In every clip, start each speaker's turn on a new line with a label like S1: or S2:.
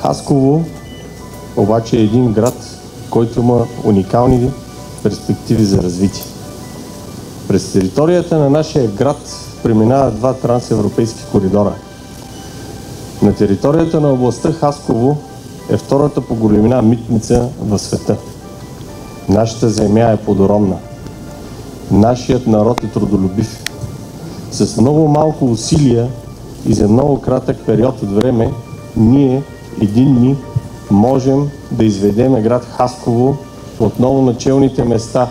S1: Хасково обаче е един град, който има уникални перспективи за развитие. През територията на нашия град преминават два трансевропейски коридора. На територията на областта Хасково е втората по големина митница в света. Нашата земя е плодородна. Нашият народ е трудолюбив. С много малко усилия и за много кратък период от време, ние единни можем да изведем град Хасково отново на челните места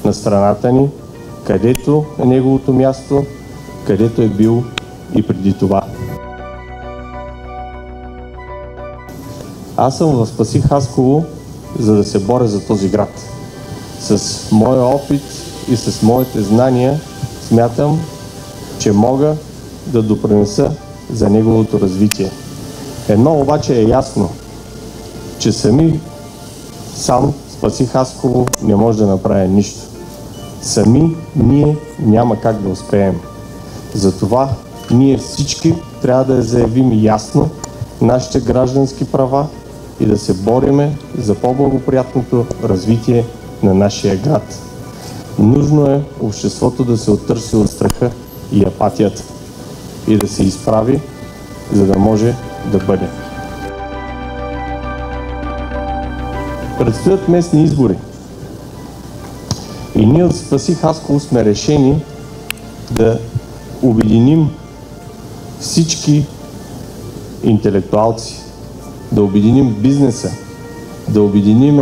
S1: на страната ни, където е неговото място, където е бил и преди това. Аз съм в Спаси Хасково, за да се боря за този град. С моя опит и с моите знания смятам, че мога да допринеса за неговото развитие. Едно обаче е ясно, че сам Спаси Хасково не може да направи нищо. Сами ние няма как да успеем. Затова ние всички трябва да заявим ясно нашите граждански права и да се бориме за по-благоприятното развитие на нашия град. Нужно е обществото да се оттърси от страха и апатията и да се изправи, за да може да бъде. Предстоят местни избори. И ние от Спаси Хасково сме решени да обединим всички интелектуалци, да обединим бизнеса, да обединим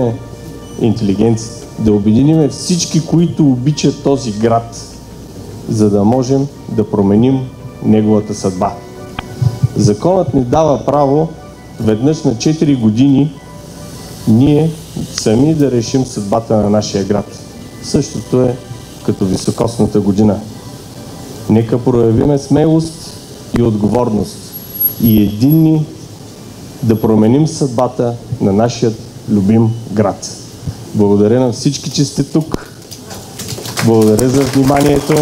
S1: интелигенцията, да обединим всички, които обичат този град, за да можем да променим неговата съдба. Законът ни дава право веднъж на 4 години ние сами да решим съдбата на нашия град. Същото е като високосната година. Нека проявиме смелост и отговорност и единни да променим съдбата на нашия любим град. Благодаря на всички, че сте тук. Благодаря за вниманието.